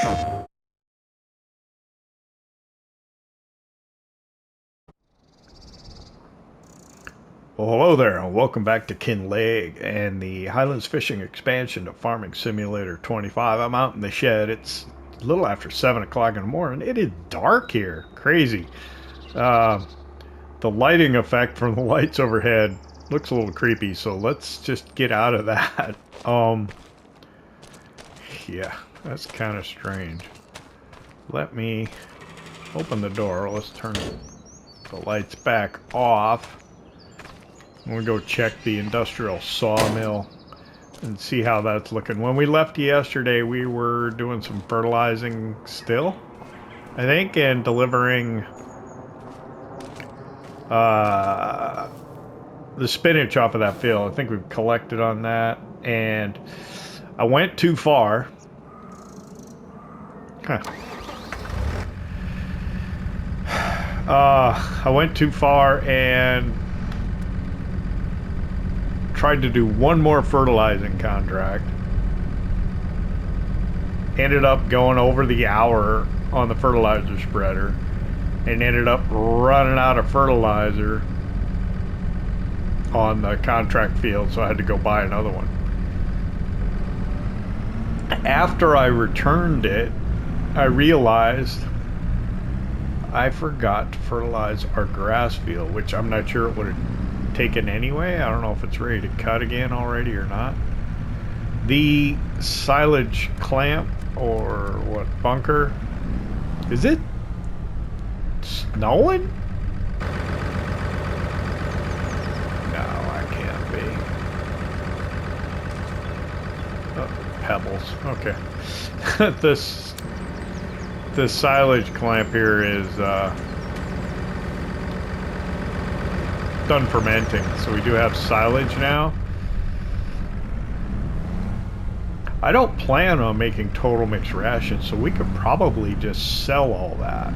Well, hello there, and welcome back to Kinlaig and the Highlands fishing expansion to Farming Simulator 25. I'm out in the shed. It's a little after 7 o'clock in the morning. It is dark here. Crazy. The lighting effect from the lights overhead looks a little creepy, so let's just get out of that. Yeah, that's kind of strange. Let me open the door. Let's turn the lights back off. I'm going to go check the industrial sawmill and see how that's looking. When we left yesterday, we were doing some fertilizing still, I think, and delivering the spinach off of that field. I think we've collected on that, and I went too far. I went too far and tried to do one more fertilizing contract. Ended up going over the hour on the fertilizer spreader and ended up running out of fertilizer on the contract field, so I had to go buy another one. After I returned it, I realized I forgot to fertilize our grass field, which I'm not sure it would have taken anyway. I don't know if it's ready to cut again already or not. The silage clamp, or what, bunker, is it snowing? No, I can't be. Oh, pebbles. Okay. this silage clamp here is done fermenting, so we do have silage now. I don't plan on making total mixed rations, so we could probably just sell all that.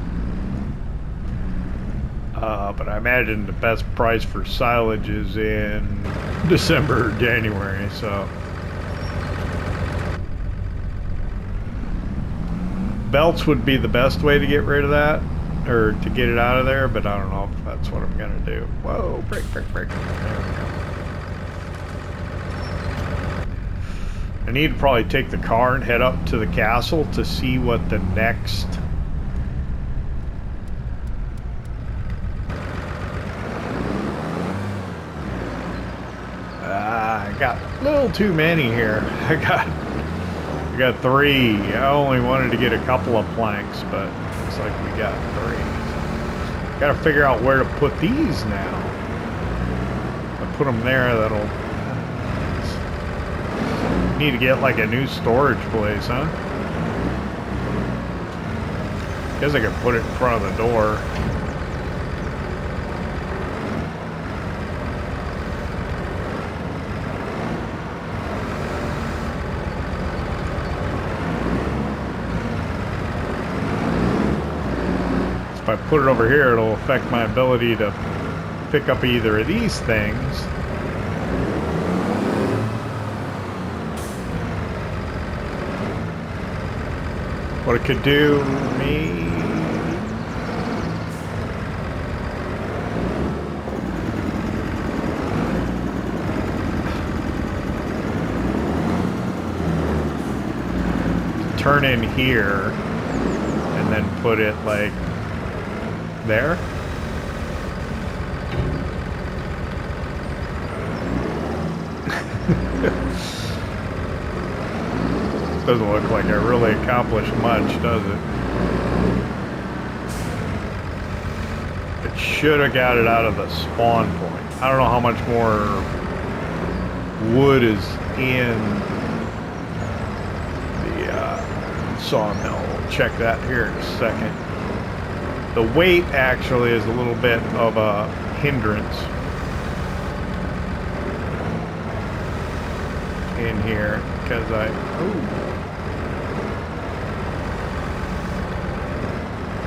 But I imagine the best price for silage is in December or January, so. Belts would be the best way to get rid of that, or to get it out of there, but I don't know if that's what I'm gonna do. Whoa, break. There we go. I need to probably take the car and head up to the castle to see what the next I got a little too many here. I got 3. I only wanted to get a couple of planks, but looks like we got 3. Got to figure out where to put these now. If I put them there, that'll. Need to get like a new storage place, huh? Guess I could put it in front of the door. If I put it over here, it'll affect my ability to pick up either of these things. What it could do, me. Turn in here and then put it like there. Doesn't look like I really accomplished much, does it? It should have got it out of the spawn point. I don't know how much more wood is in the sawmill. We'll check that here in a second. The weight actually is a little bit of a hindrance in here because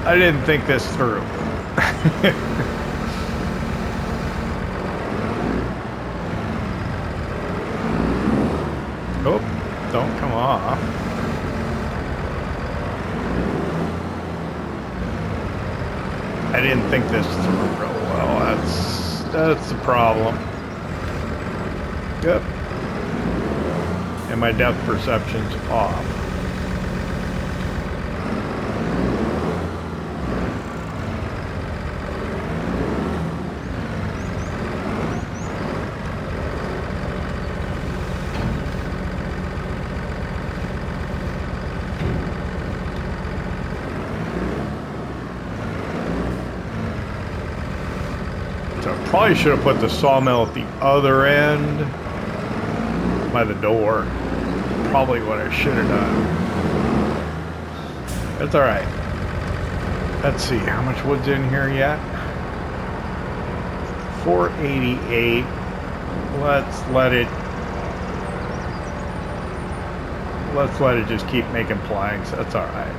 I didn't think this through. Oh, don't come off. I didn't think this through real well. That's the problem. Yep. And my depth perception's off. Probably should have put the sawmill at the other end by the door. Probably what I should have done. That's alright. Let's see, how much wood's in here yet? 488. Let's let it just keep making planks. That's alright.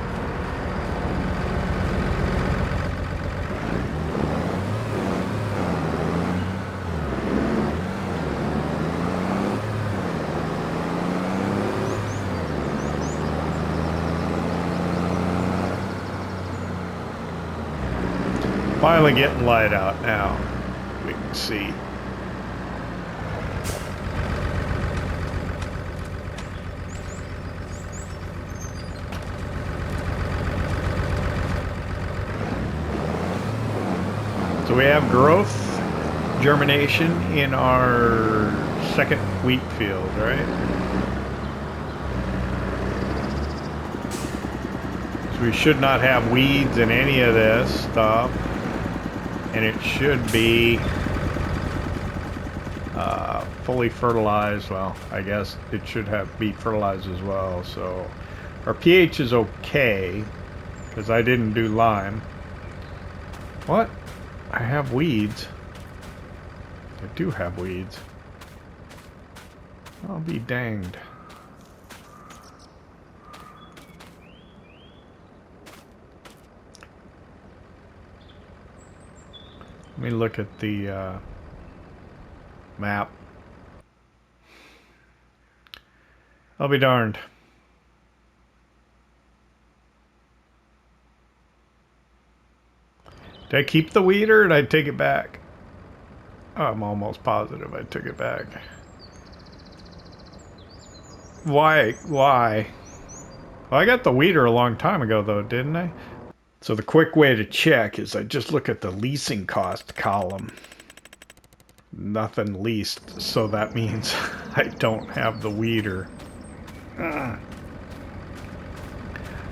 Finally getting light out now. We can see. So we have growth, germination in our second wheat field, right? So we should not have weeds in any of this stuff. And it should be fully fertilized. Well, I guess it should be fertilized as well. So our pH is okay because I didn't do lime. What? I have weeds. I do have weeds. I'll be danged. Let me look at the map. I'll be darned. Did I keep the weeder or did I take it back? Oh, I'm almost positive I took it back. Why? Well, I got the weeder a long time ago though, didn't I? So the quick way to check is I just look at the leasing cost column. Nothing leased, so that means I don't have the weeder.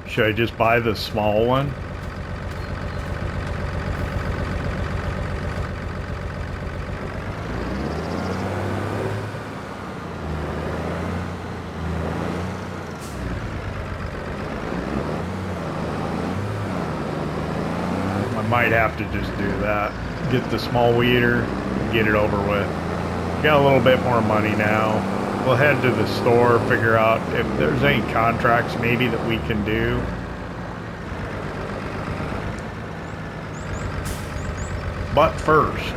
Should I just buy the small one? Might have to just do that. Get the small weeder, get it over with. Got a little bit more money now. We'll head to the store, figure out if there's any contracts maybe that we can do. But first,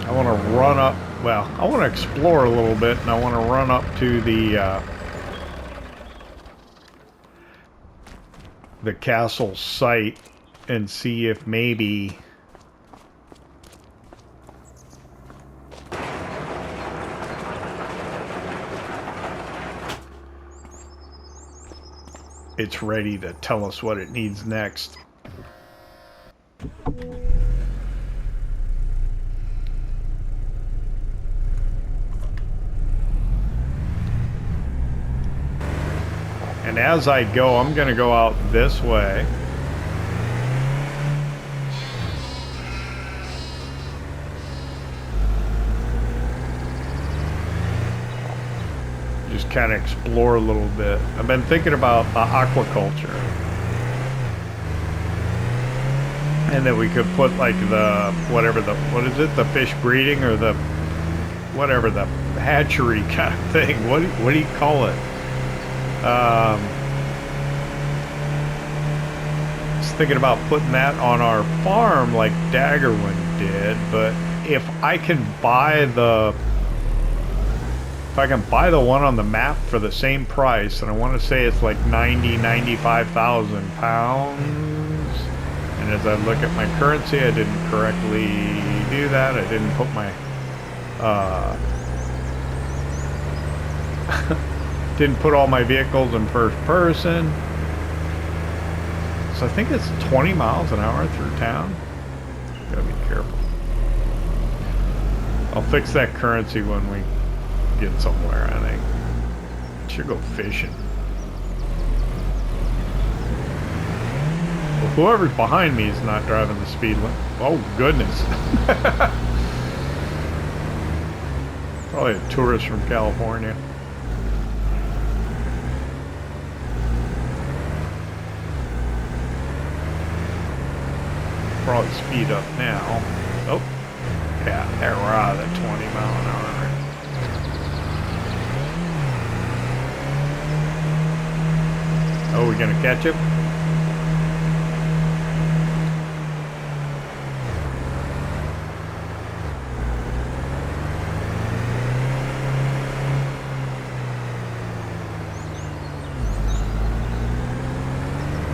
I want to run up, well, I want to explore a little bit, and I want to run up to the castle site and see if maybe it's ready to tell us what it needs next. And as I go, I'm going to go out this way. Just kind of explore a little bit. I've been thinking about aquaculture. And that we could put like the, whatever the, what is it? The fish breeding or the, whatever, the hatchery kind of thing. What do you call it? Just thinking about putting that on our farm like Daggerwin did, but if I can buy the one on the map for the same price, and I want to say it's like 95,000 pounds, And as I look at my currency, I didn't correctly do that. I didn't put my didn't put all my vehicles in first person. So I think it's 20 miles an hour through town. Gotta be careful. I'll fix that currency when we get somewhere, I think. Should go fishing. Well, whoever's behind me is not driving the speed limit. Oh, goodness. Probably a tourist from California. Probably speed up now. Oh, yeah, there we're out of the 20 mile an hour. Oh, we gonna catch him?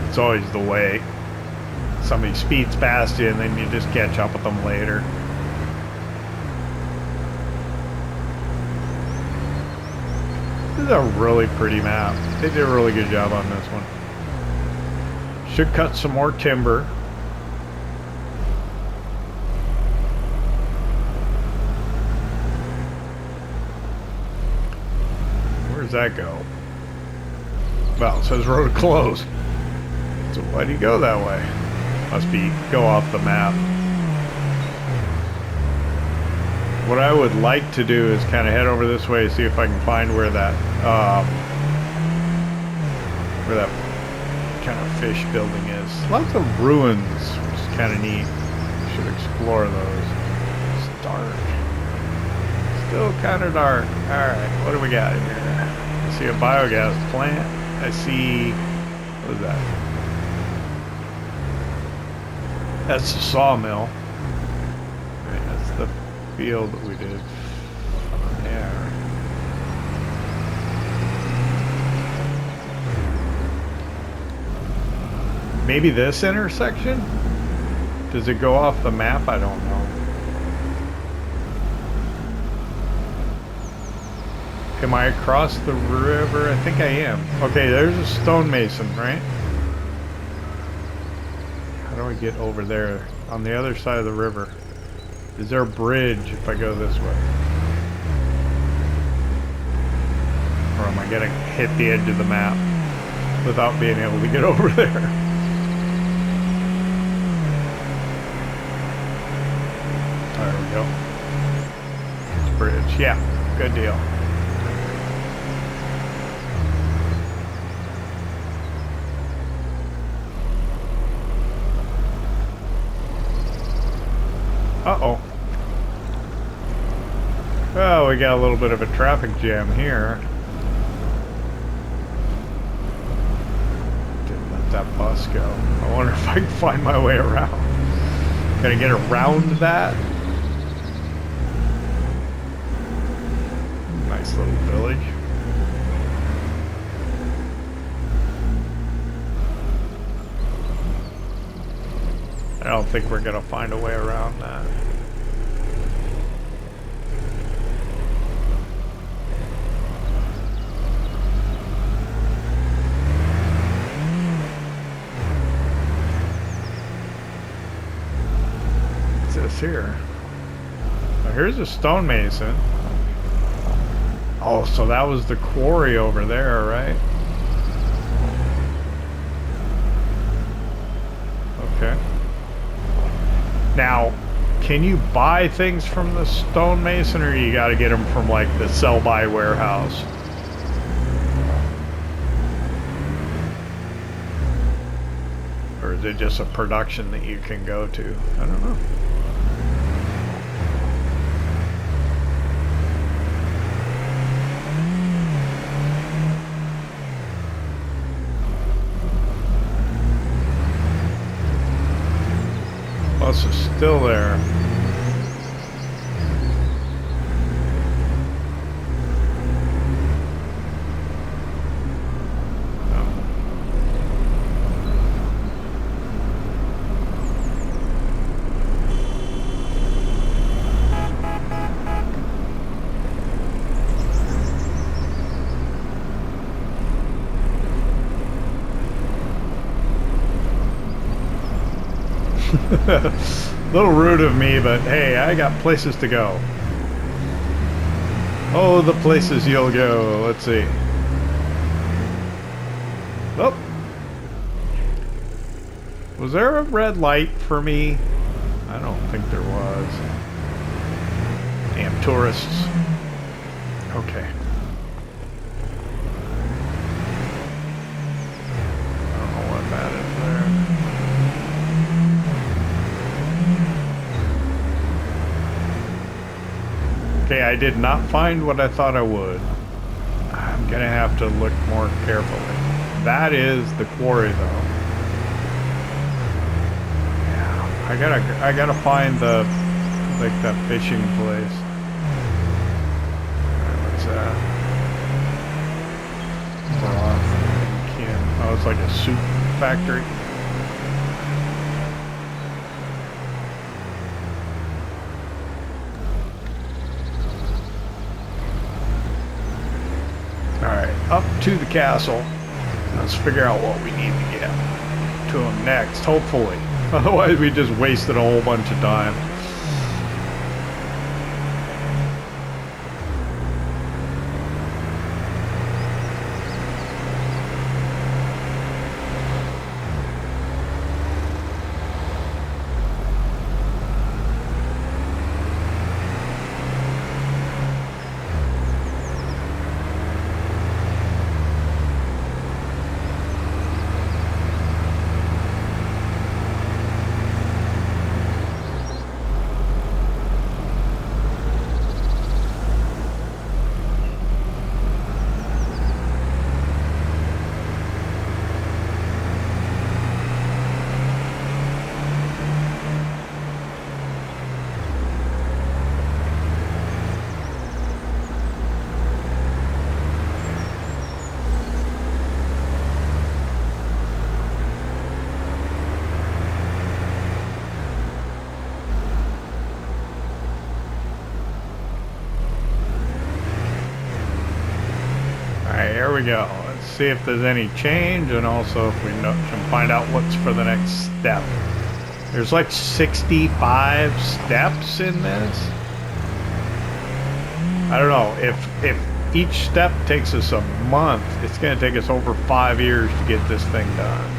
It's always the way. Somebody speeds past you and then you just catch up with them later. This is a really pretty map. They did a really good job on this one. Should cut some more timber. Where does that go? Well, it says road closed. So why do you go that way? Must be go off the map. What I would like to do is kind of head over this way, see if I can find where that kind of fish building is. Lots of ruins, which is kind of neat. Should explore those. It's dark. Still kind of dark. All right, what do we got here? I see a biogas plant. I see, what is that? That's the sawmill. Right, that's the field that we did there. Maybe this intersection? Does it go off the map? I don't know. Am I across the river? I think I am. Okay, there's a stonemason, right? How do I get over there on the other side of the river? Is there a bridge if I go this way? Or am I gonna hit the edge of the map without being able to get over there? There we go. It's bridge. Yeah, good deal. Uh-oh. Well, we got a little bit of a traffic jam here. Didn't let that bus go. I wonder if I can find my way around. Can I get around that? Nice little village. I don't think we're gonna find a way around that. What's this here? Oh, here's a stonemason. Oh, so that was the quarry over there, right? Okay. Now, can you buy things from the stonemason, or you got to get them from like the sell-by warehouse? Or is it just a production that you can go to? I don't know. Bus is still there. Little rude of me, but hey, I got places to go. Oh, the places you'll go. Let's see. Oh. Was there a red light for me? I don't think there was. Damn tourists. Okay. I don't know what that is there. Okay, I did not find what I thought I would. I'm gonna have to look more carefully. That is the quarry, though. Yeah, I gotta find the, like, that fishing place. What's that? Oh, it's like a soup factory. Alright, up to the castle. Let's figure out what we need to get to him next, hopefully. Otherwise we just wasted a whole bunch of time. There we go. Let's see if there's any change, and also if we can find out what's for the next step. There's like 65 steps in this. I don't know, if each step takes us a month, it's going to take us over 5 years to get this thing done.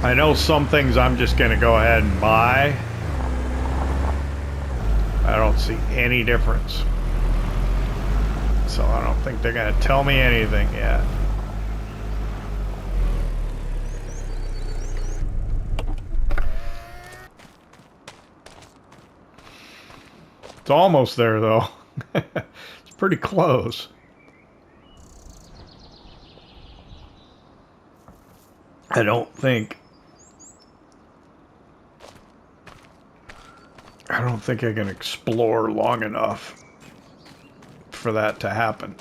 I know some things I'm just going to go ahead and buy. I don't see any difference. So I don't think they're going to tell me anything yet. It's almost there, though. It's pretty close. I don't think I can explore long enough for that to happen.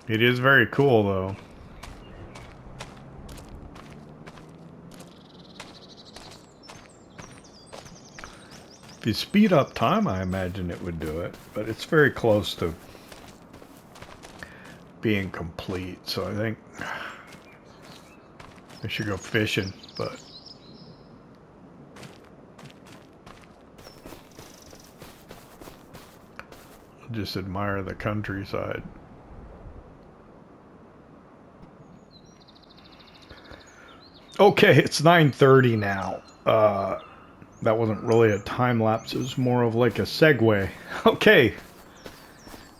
It is very cool, though. If you speed up time, I imagine it would do it, but it's very close to being complete, so I think I should go fishing, but I'll just admire the countryside. Okay, it's 9:30 now. That wasn't really a time lapse, it was more of like a segue. Okay.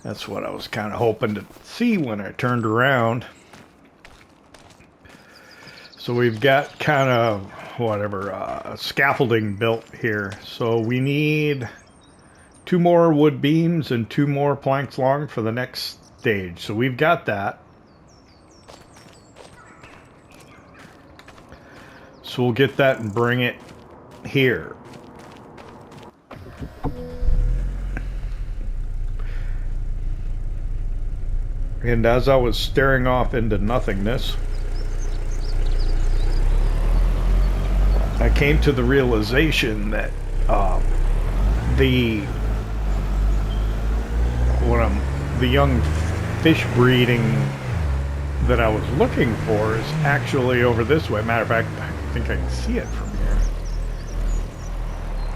That's what I was kind of hoping to see when I turned around. So we've got kind of, whatever, scaffolding built here. So we need 2 more wood beams and 2 more planks long for the next stage. So we've got that. So we'll get that and bring it here. And as I was staring off into nothingness, I came to the realization that the young fish breeding that I was looking for is actually over this way. Matter of fact, I think I can see it from here.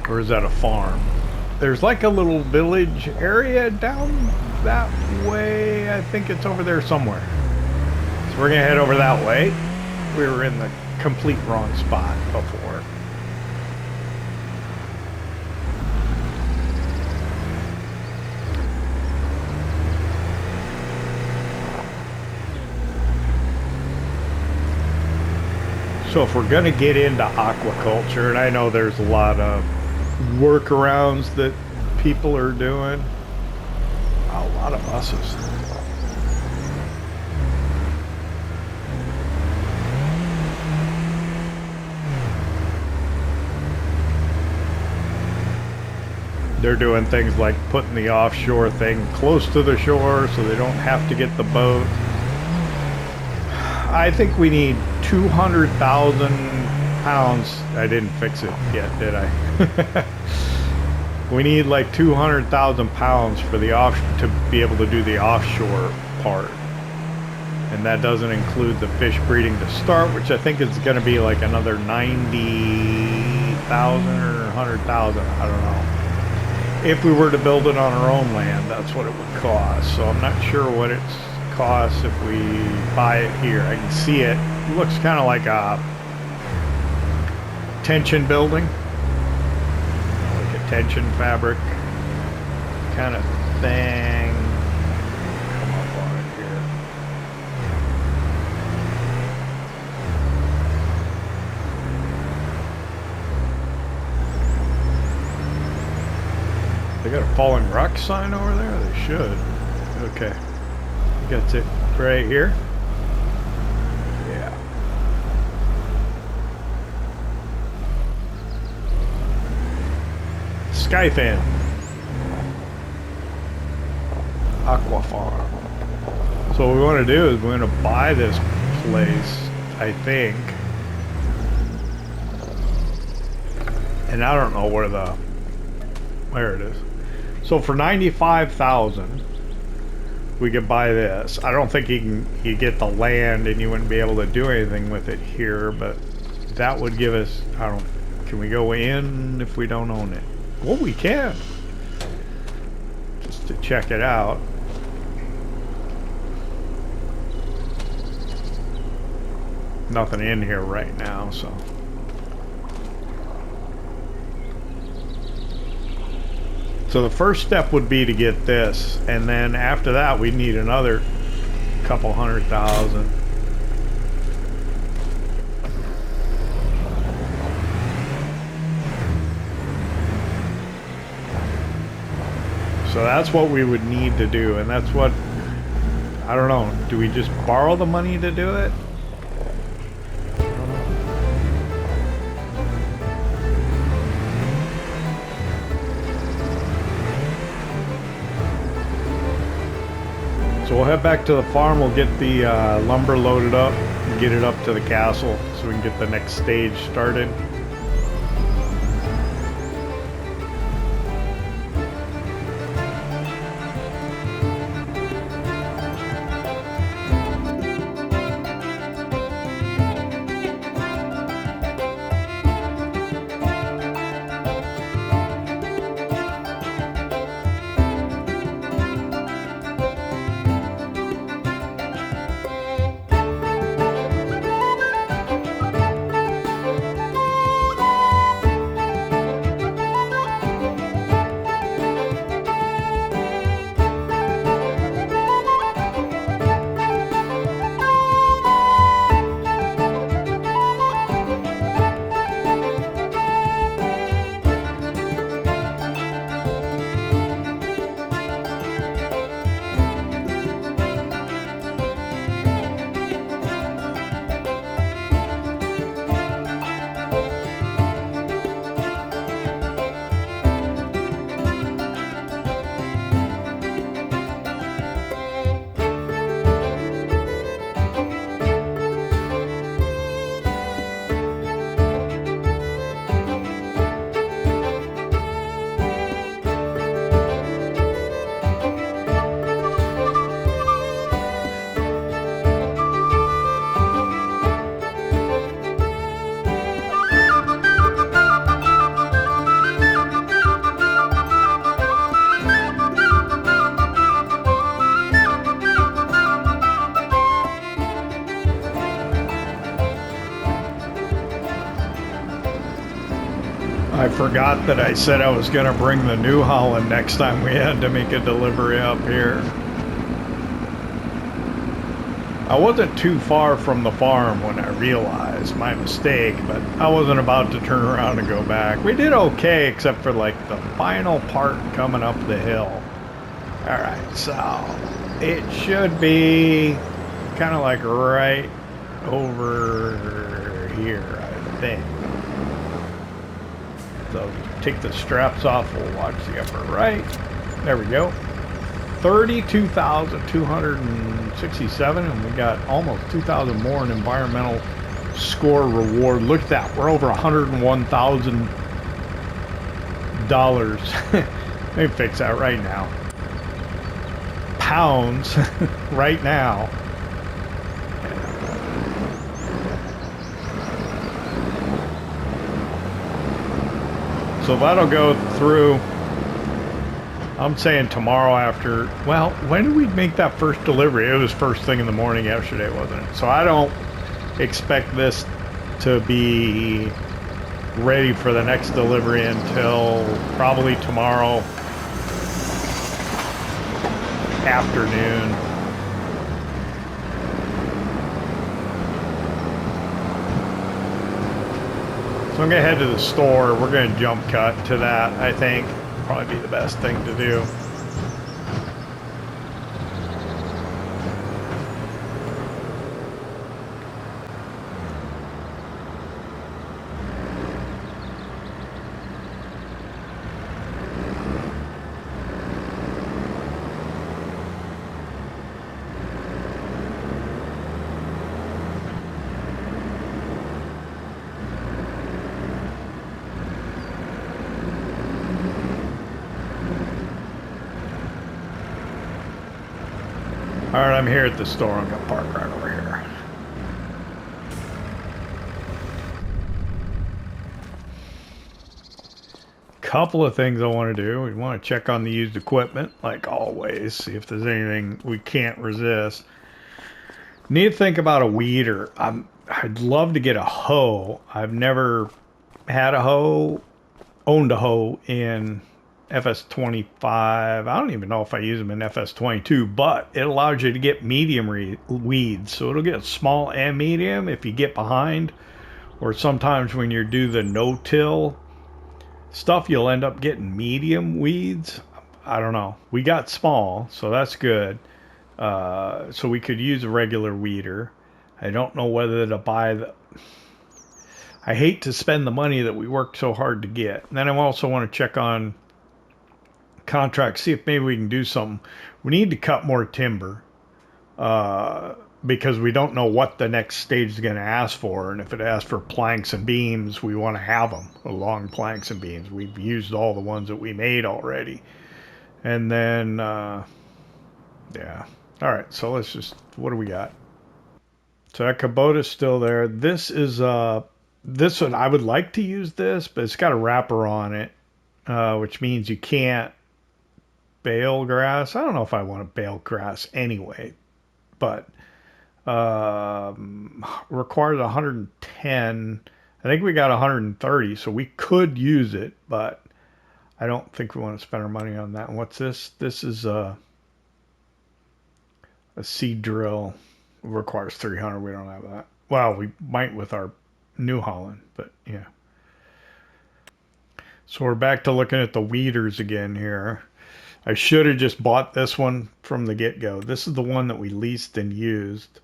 Or is that a farm? There's like a little village area down that way. I think it's over there somewhere. So we're gonna head over that way. We were in the complete wrong spot before. So if we're going to get into aquaculture, and I know there's a lot of workarounds that people are doing. Wow, a lot of buses. They're doing things like putting the offshore thing close to the shore so they don't have to get the boat. I think we need 200,000 pounds. I didn't fix it yet, did I? We need like 200,000 pounds for the to be able to do the offshore part. And that doesn't include the fish breeding to start, which I think is going to be like another 90,000 or 100,000. I don't know. If we were to build it on our own land, that's what it would cost. So I'm not sure what it's costs if we buy it here. I can see it. It looks kind of like a tension building, like a tension fabric kind of thing. Come up on it here. They got a falling rock sign over there? They should. Okay. Gets it right here. Yeah. Skyfin. Aqua Farm. So what we want to do is we're going to buy this place, I think. And I don't know where it is. So for 95,000 we could buy this. I don't think you get the land and you wouldn't be able to do anything with it here, but that would give us, can we go in if we don't own it? Well, we can. Just to check it out. Nothing in here right now, so. So the first step would be to get this, and then after that we need another couple 100,000. So that's what we would need to do, and that's what, I don't know, do we just borrow the money to do it? So we'll head back to the farm, we'll get the lumber loaded up and get it up to the castle so we can get the next stage started. I forgot that I said I was going to bring the New Holland next time we had to make a delivery up here. I wasn't too far from the farm when I realized my mistake, but I wasn't about to turn around and go back. We did okay, except for like the final part coming up the hill. Alright, so it should be kind of like right over here, I think. So take the straps off, we'll watch the upper right. There we go. 32,267, and we got almost 2,000 more in environmental score reward. Look at that, we're over $101,000. Let me fix that right now. Pounds right now. So that'll go through, I'm saying tomorrow after, well, when did we make that first delivery? It was first thing in the morning yesterday, wasn't it? So I don't expect this to be ready for the next delivery until probably tomorrow afternoon. So I'm going to head to the store. We're going to jump cut to that, I think. Probably be the best thing to do. Alright, I'm here at the store. I'm going to park right over here. Couple of things I want to do. We want to check on the used equipment, like always. See if there's anything we can't resist. Need to think about a weeder. I'd love to get a hoe. I've never had a hoe, owned a hoe in FS25. I don't even know if I use them in FS22, but it allows you to get medium weeds. So it'll get small and medium if you get behind, or sometimes when you do the no-till stuff, you'll end up getting medium weeds. I don't know. We got small, so that's good. So we could use a regular weeder. I don't know whether to buy the... I hate to spend the money that we worked so hard to get. And then I also want to check on contract, see if maybe we can do something. We need to cut more timber because we don't know what the next stage is going to ask for, and if it asks for planks and beams, we want to have them, long planks and beams. We've used all the ones that we made already. And then yeah, all right, so let's just, what do we got? So that Kubota's still there. This is this one, I would like to use this, but it's got a wrapper on it, which means you can't bale grass. I don't know if I want to bale grass anyway, but requires 110. I think we got 130, so we could use it, but I don't think we want to spend our money on that. And what's this? This is a seed drill. It requires 300. We don't have that. Well, we might with our New Holland, but yeah. So we're back to looking at the weeders again here. I should have just bought this one from the get-go. This is the one that we leased and used.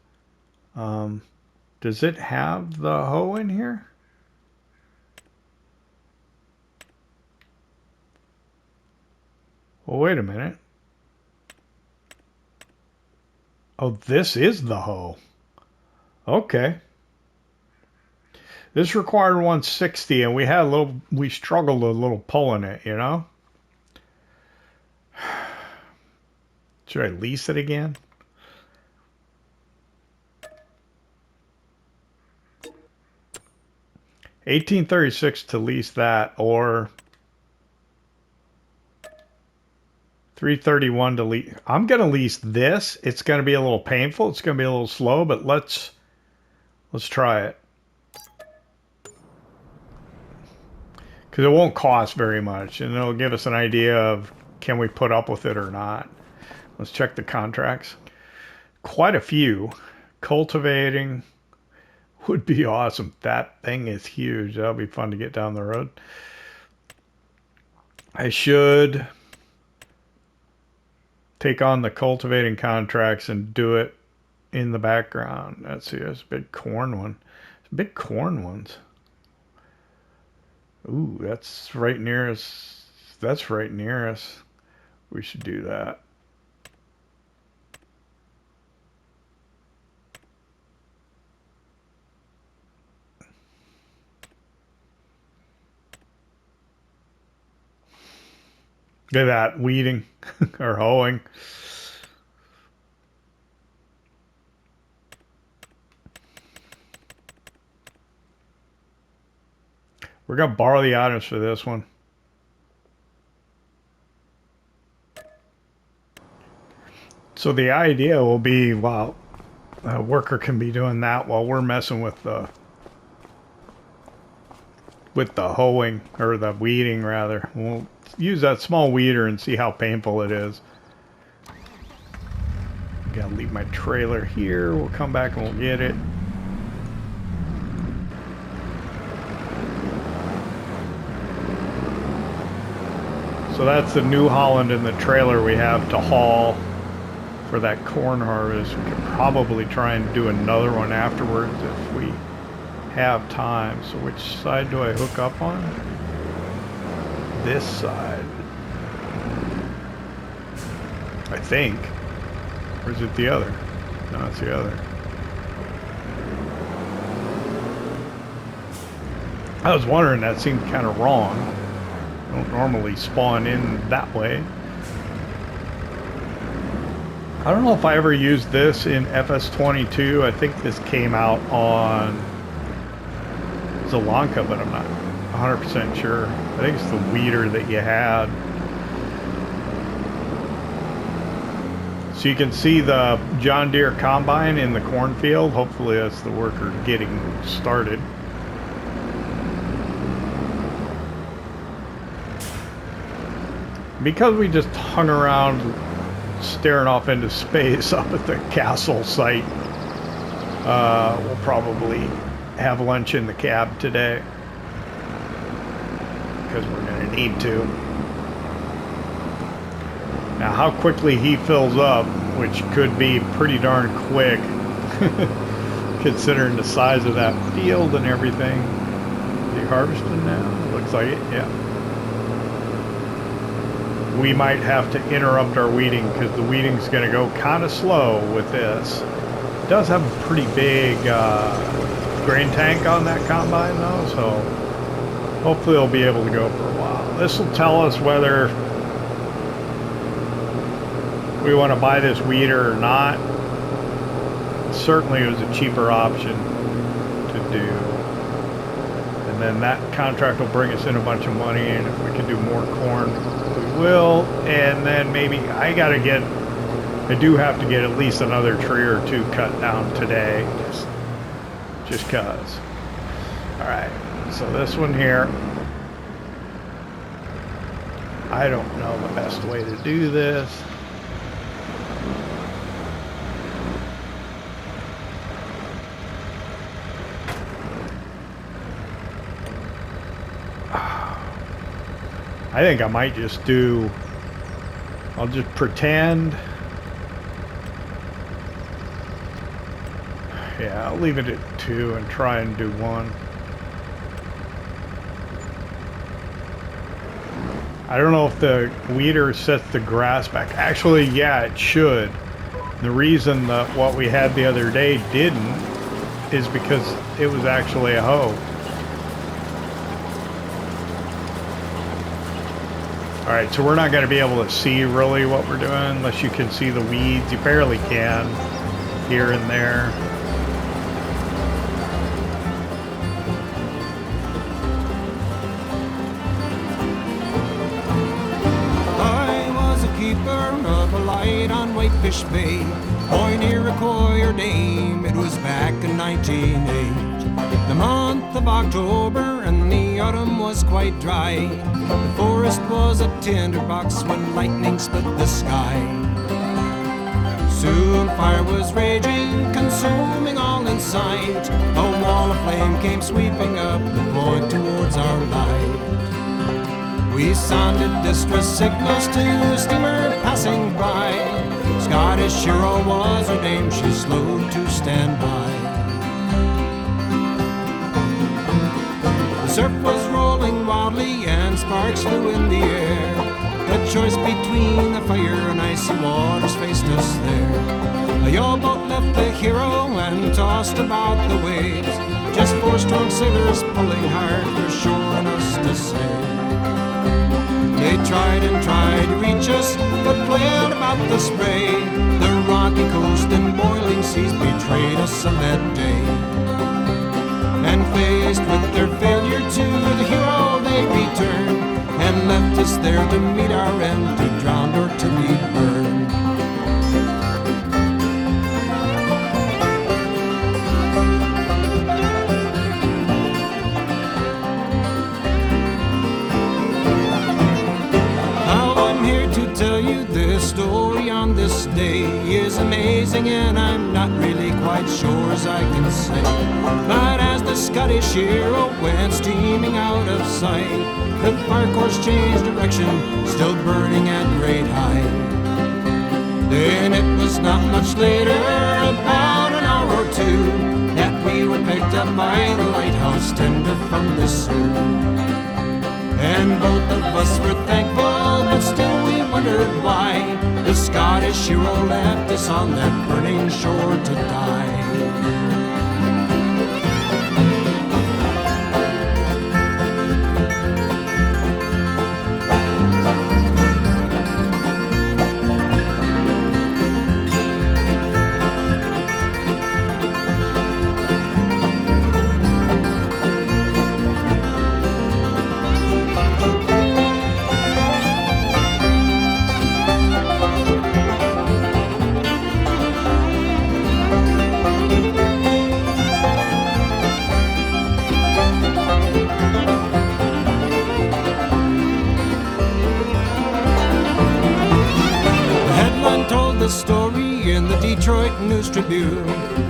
Does it have the hoe in here? Well, wait a minute. Oh, this is the hoe. Okay. This required 160, and we had a little, we struggled a little pulling it, you know? Should I lease it again? $18.36 to lease that, or $331 to lease. I'm gonna lease this. It's gonna be a little painful. It's gonna be a little slow, but let's try it. because it won't cost very much, and it'll give us an idea of can we put up with it or not. Let's check the contracts. Quite a few. Cultivating would be awesome. That thing is huge. That'll be fun to get down the road. I should take on the cultivating contracts and do it in the background. Let's see, there's a big corn one. Big corn ones. Ooh, that's right near us. That's right near us. We should do that. Look at that, weeding or hoeing. We're going to borrow the items for this one. So the idea will be, well, a worker can be doing that while we're messing with the hoeing, or the weeding rather. We'll use that small weeder and see how painful it is. Gotta leave my trailer here. We'll come back and we'll get it. So that's the New Holland in the trailer we have to haul for that corn harvest. We could probably try and do another one afterwards if we have time. So which side do I hook up on? This side, I think. Or is it the other? No, it's the other. I was wondering, that seemed kind of wrong. I don't normally spawn in that way. I don't know if I ever used this in FS22. I think this came out on Zelanka, but I'm not 100% sure. I think it's the weeder that you had. So you can see the John Deere combine in the cornfield. Hopefully that's the worker getting started. Because we just hung around staring off into space up at the castle site, we'll probably have lunch in the cab today. Because we're going to need to. Now how quickly he fills up, which could be pretty darn quick, considering the size of that field and everything. Is he harvesting now? Looks like it, yeah. We might have to interrupt our weeding because the weeding's going to go kind of slow with this. It does have a pretty big grain tank on that combine though, so hopefully it'll be able to go for a while. This will tell us whether we want to buy this weeder or not. Certainly it was a cheaper option to do. And then that contract will bring us in a bunch of money, and if we can do more corn, we will. And then maybe I do have to get at least another tree or two cut down today, just cause. All right, so this one here, I don't know the best way to do this. I think I might just I'll just pretend. Yeah, I'll leave it at 2 and try and do 1. I don't know if the weeder sets the grass back. Actually, yeah, it should. The reason that what we had the other day didn't is because it was actually a hoe. Alright, so we're not going to be able to see really what we're doing unless you can see the weeds. You barely can here and there. I was a keeper of a light on Whitefish Bay, boy near a Coyer Dame. It was back in 1908, the month of October, and the the autumn was quite dry. The forest was a tinderbox when lightning split the sky. Soon fire was raging, consuming all in sight. A wall of flame came sweeping up the point towards our light. We sounded distress signals to a steamer passing by. Scottish hero was her name, she slowed to stand by. The surf was rolling wildly and sparks flew in the air. The choice between the fire and icy waters faced us there. A yawl boat left the hero and tossed about the waves. Just 4 strong sailors pulling hard for shore and us to sail. They tried and tried to reach us, but flailed about the spray. The rocky coast and boiling seas betrayed us on that day. And faced with their failure to the hero, they returned and left us there to meet our end, to drown or to be burned. Tell you this story on this day is amazing, and I'm not really quite sure as I can say. But as the Scottish hero went steaming out of sight, the fire course changed direction, still burning at great height. Then it was not much later, about an hour or two, that we were picked up by the lighthouse tender from the Sioux. And both of us were thankful, but still we wondered why the Scottish hero left us on that burning shore to die. Story in the Detroit News Tribune.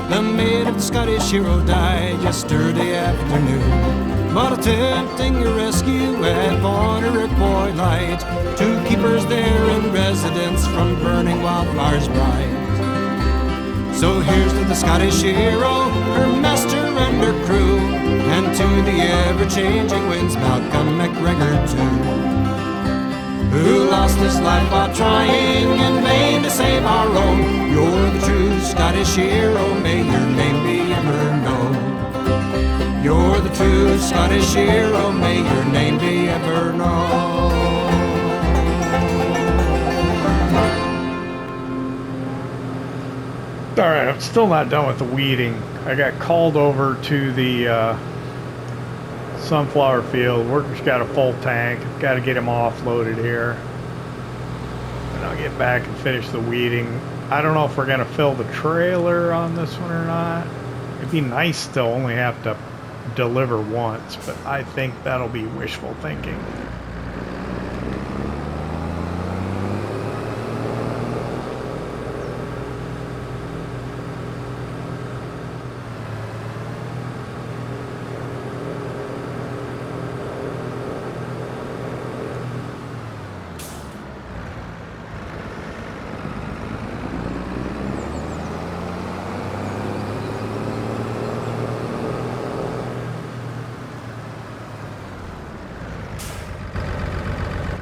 The mate of the Scottish hero died yesterday afternoon, while attempting a rescue at Point Iroquois Light. 2 keepers there in residence from burning wildfires bright. So here's to the Scottish hero, her master and her crew, and to the ever-changing winds, Malcolm McGregor too, who lost his life while trying in vain to save our own. You're the true Scottish hero, may your name be ever known. You're the true Scottish hero, may your name be ever known. Alright, I'm still not done with the weeding. I got called over to the sunflower field. Worker's got a full tank. Got to get him offloaded here. And I'll get back and finish the weeding. I don't know if we're going to fill the trailer on this one or not. It'd be nice to only have to deliver once, but I think that'll be wishful thinking.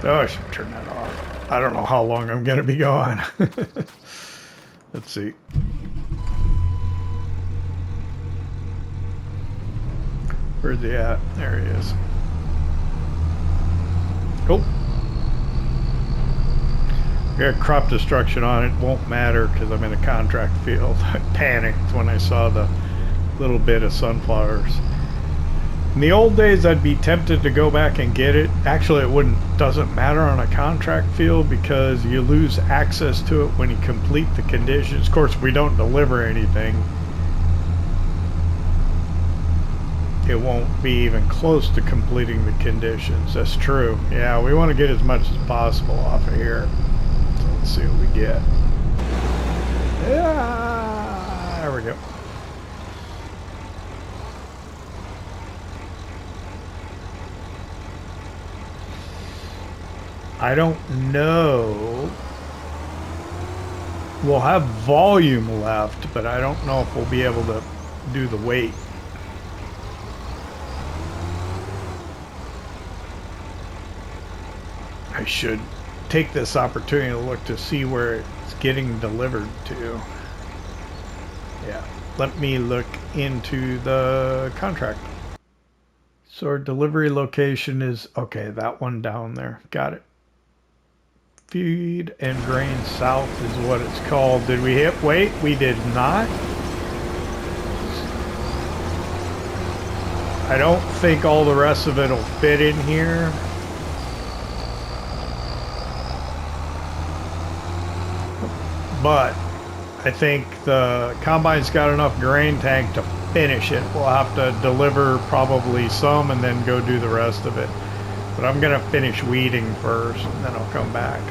Oh, I should turn that off. I don't know how long I'm going to be gone. Let's see. Where's he at? There he is. Oh. Got crop destruction on it. Won't matter because I'm in a contract field. I panicked when I saw the little bit of sunflowers. In the old days, I'd be tempted to go back and get it. Actually, it doesn't matter on a contract field because you lose access to it when you complete the conditions. Of course, we don't deliver anything. it won't be even close to completing the conditions. That's true. Yeah, we want to get as much as possible off of here. So let's see what we get. Yeah, there we go. I don't know. We'll have volume left, but I don't know if we'll be able to do the weight. I should take this opportunity to look to see where it's getting delivered to. Yeah, let me look into the contract. So our delivery location is, okay, that one down there. Got it. Feed and Grain South is what it's called. Did we hit weight? We did not. I don't think all the rest of it will fit in here. But I think the combine's got enough grain tank to finish it. We'll have to deliver probably some and then go do the rest of it. But I'm gonna finish weeding first and then I'll come back.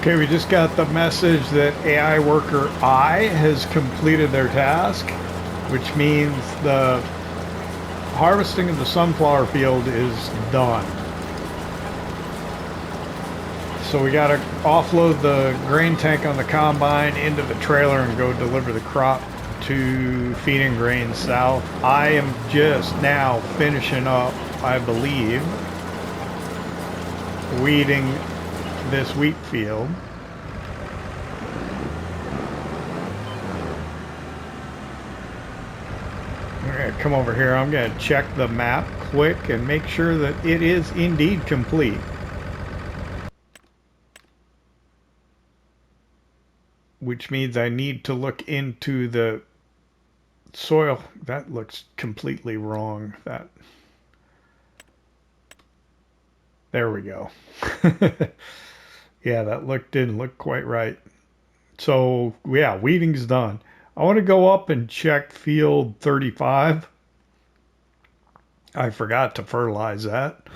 Okay, we just got the message that AI worker I has completed their task, which means the harvesting of the sunflower field is done. So we got to offload the grain tank on the combine into the trailer and go deliver the crop to Feed and Grain South. I am just now finishing up, I believe, weeding this wheat field. I'm going to come over here. I'm going to check the map quick and make sure that it is indeed complete. Which means I need to look into the soil. That looks completely wrong. There we go. Yeah, that didn't look quite right. So yeah, weeding's done. I want to go up and check field 35. I forgot to fertilize that.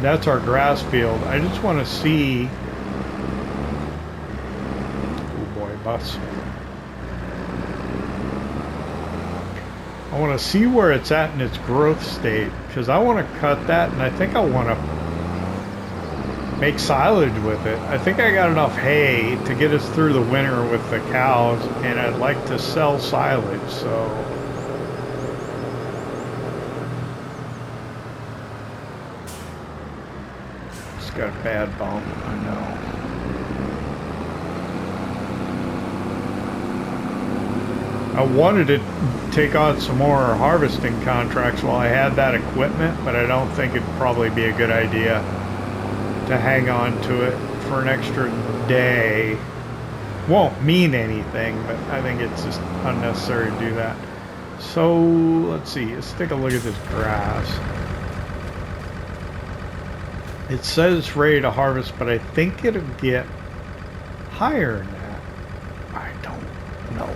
That's our grass field. I just want to see. Oh boy, bus. I want to see where it's at in its growth state, because I want to cut that, and I think I want to make silage with it. I think I got enough hay to get us through the winter with the cows, and I'd like to sell silage, so it's got a bad bump, I know. I wanted to take on some more harvesting contracts while I had that equipment, but I don't think it'd probably be a good idea to hang on to it for an extra day. Won't mean anything, but I think it's just unnecessary to do that. So let's see, let's take a look at this grass. It says ready to harvest, but I think it'll get higher than that. I don't know.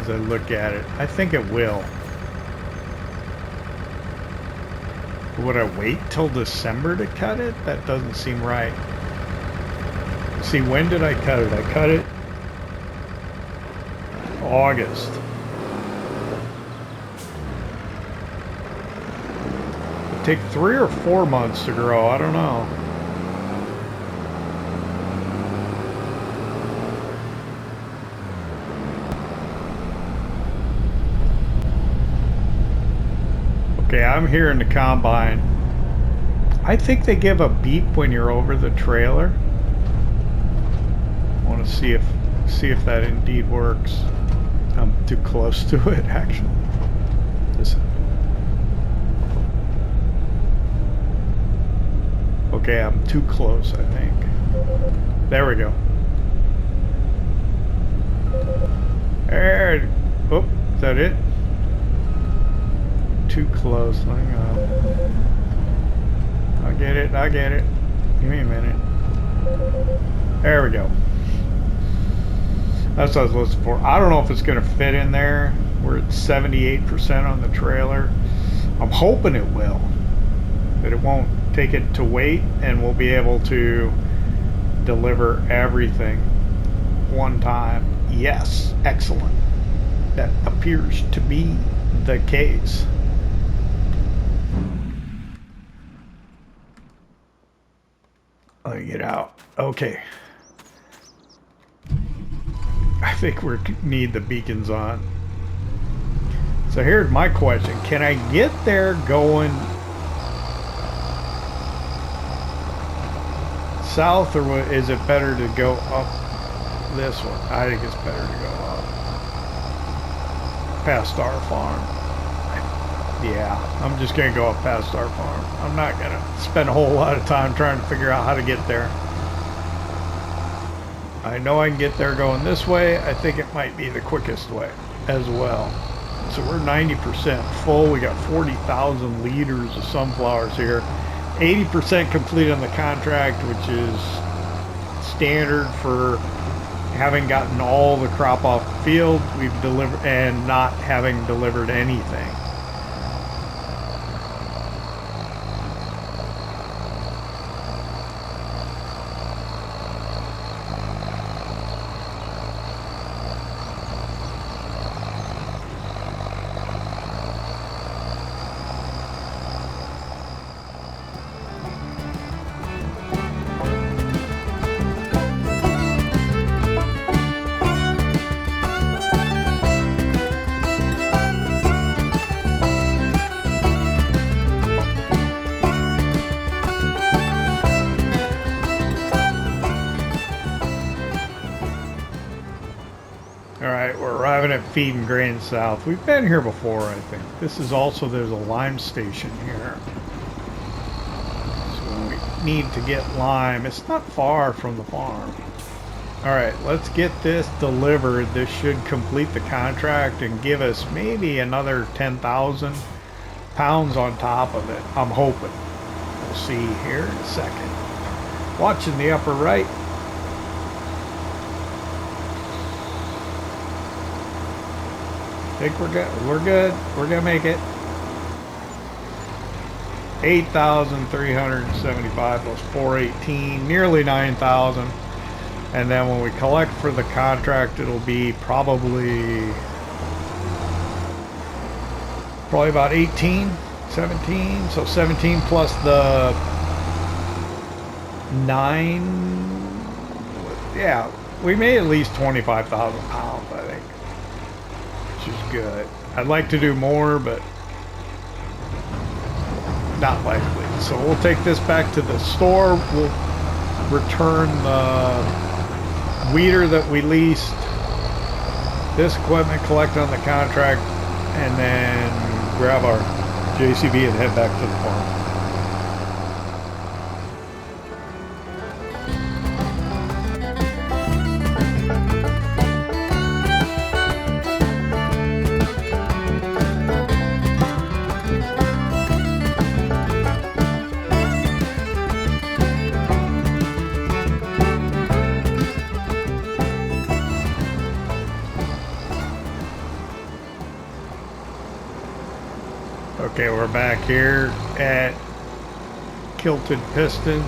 As I look at it, I think it will. Would I wait till December to cut it? That doesn't seem right. See, when did I cut it? I cut it August. It'd take 3 or 4 months to grow. I don't know. Okay, I'm here in the combine. I think they give a beep when you're over the trailer. I want to see if that indeed works. I'm too close to it, actually. Listen. Okay, I'm too close, I think. There we go. There. Oh, is that it? Too close. Hang on. I get it. I get it. Give me a minute. There we go. That's what I was looking for. I don't know if it's going to fit in there. We're at 78% on the trailer. I'm hoping it will. That it won't take it to weight and we'll be able to deliver everything one time. Yes, excellent. That appears to be the case. Let me get out. Okay. I think we need the beacons on. So here's my question. Can I get there going south, or is it better to go up this one? I think it's better to go up past our farm. Yeah, I'm just gonna go up past our farm. I'm not gonna spend a whole lot of time trying to figure out how to get there. I know I can get there going this way. I think it might be the quickest way as well. So we're 90% full. We got 40,000 liters of sunflowers here. 80% complete on the contract, which is standard for having gotten all the crop off the field. We've delivered and not having delivered anything. At Feed and Grain South. We've been here before, I think. This is also, there's a lime station here. So we need to get lime. It's not far from the farm. Alright, let's get this delivered. This should complete the contract and give us maybe another 10,000 pounds on top of it. I'm hoping. We'll see here in a second. Watching the upper right. I think we're good. We're good. We're gonna make it. 8,375 plus 418, nearly 9,000. And then when we collect for the contract, it'll be probably about 18, 17. So 17 plus the 9. Yeah, we made at least 25,000 pounds, I think. Which is good. I'd like to do more, but not likely. So we'll take this back to the store. We'll return the weeder that we leased, this equipment, collect on the contract, and then grab our JCB and head back to the farm. Okay, we're back here at Kilted Pistons.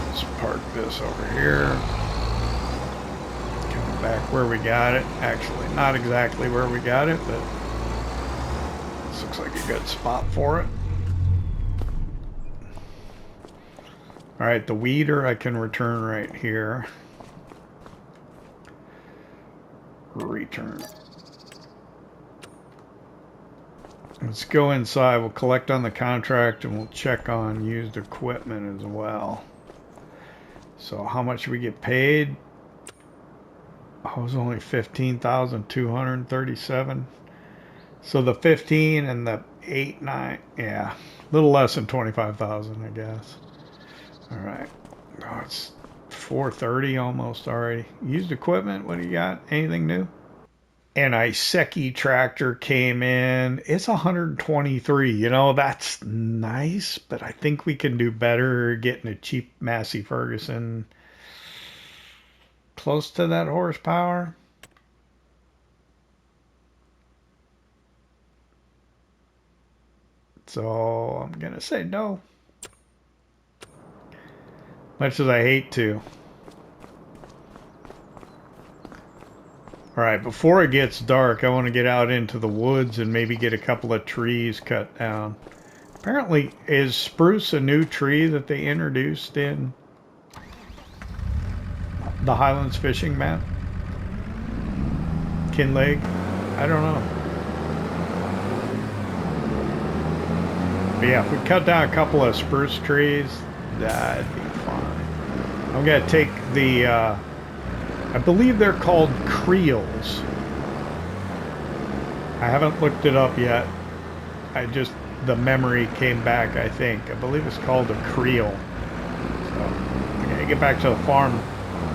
Let's park this over here. Coming back where we got it. Actually, not exactly where we got it, but this looks like a good spot for it. Alright, the weeder I can return right here. Return. Let's go inside. We'll collect on the contract and we'll check on used equipment as well. So how much we get paid? Oh, it was only 15,237. So the 15 and the 8, 9, yeah, a little less than 25,000, I guess. All right. Oh, it's 4:30 almost already. Used equipment. What do you got? Anything new? An Iseki tractor came in. It's 123. You know, that's nice, but I think we can do better getting a cheap Massey Ferguson close to that horsepower. So I'm going to say no. Much as I hate to. Alright, before it gets dark, I want to get out into the woods and maybe get a couple of trees cut down. Apparently, is spruce a new tree that they introduced in the Highlands fishing map? Kinlaig? I don't know. But yeah, if we cut down a couple of spruce trees, that'd be fine. I'm going to take the... I believe they're called creels. I haven't looked it up yet. The memory came back, I think. I believe it's called a creel. So, I'm going to get back to the farm,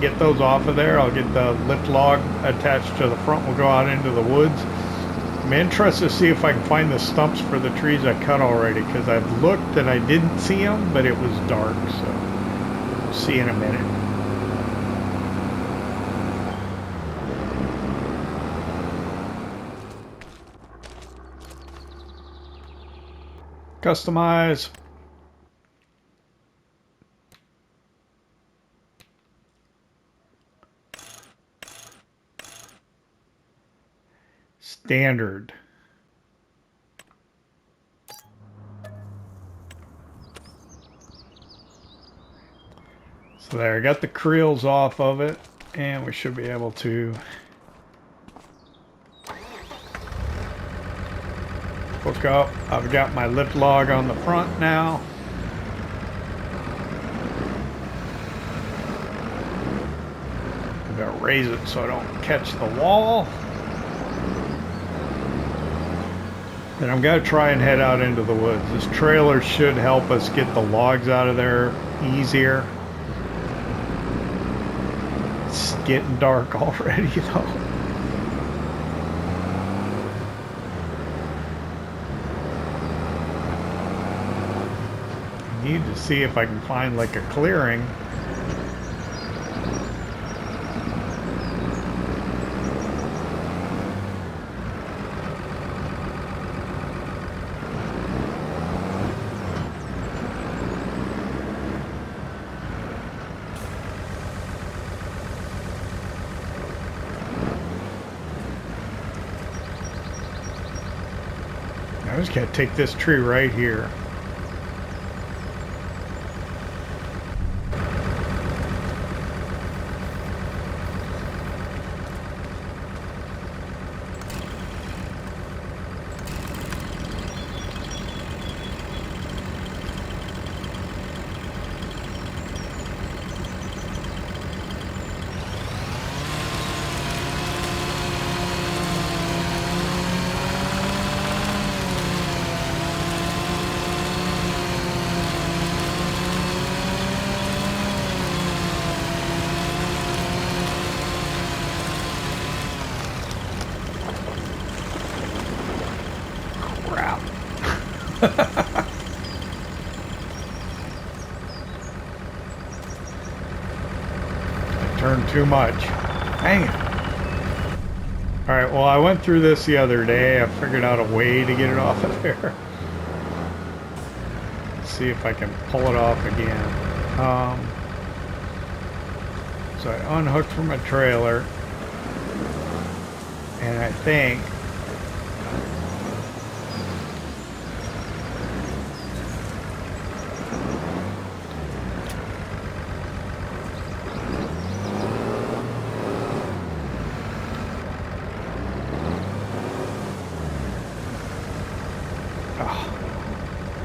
get those off of there. I'll get the lift log attached to the front. We'll go out into the woods. I'm interested to see if I can find the stumps for the trees I cut already, because I've looked and I didn't see them, but it was dark, so we'll see in a minute. Customize. Standard. So there, I got the creels off of it, and we should be able to hook up. I've got my lift log on the front now. I'm gonna raise it so I don't catch the wall. And I'm gonna try and head out into the woods. This trailer should help us get the logs out of there easier. It's getting dark already though. Need to see if I can find like a clearing. I just gotta take this tree right here. I turned too much. Dang it. Alright, well I went through this the other day. I figured out a way to get it off of there. Let's see if I can pull it off again. So I unhooked from my trailer. And I think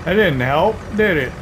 that didn't help, did it?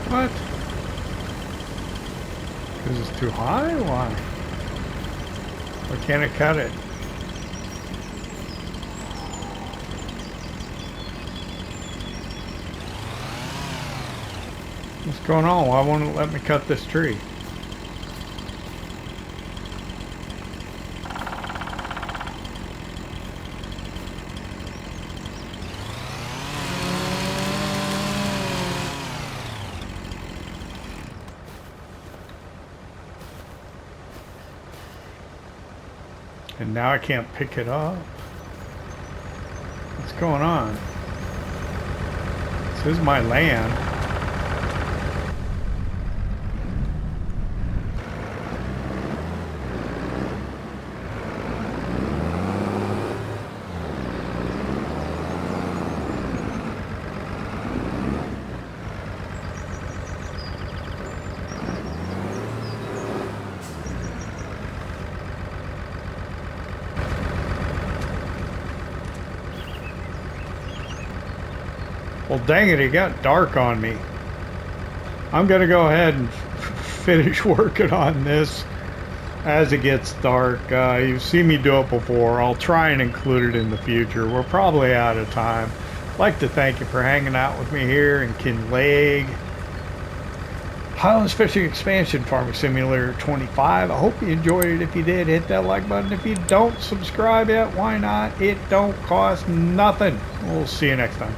What? Because it's too high? Why? Why can't it cut it? What's going on? Why won't it let me cut this tree? And now I can't pick it up. What's going on? This is my land. Well, dang it, it got dark on me. I'm going to go ahead and finish working on this as it gets dark. You've seen me do it before. I'll try and include it in the future. We're probably out of time. I'd like to thank you for hanging out with me here in Kinlaig. Highlands Fishing Expansion Farming Simulator 25. I hope you enjoyed it. If you did, hit that like button. If you don't subscribe yet, why not? It don't cost nothing. We'll see you next time.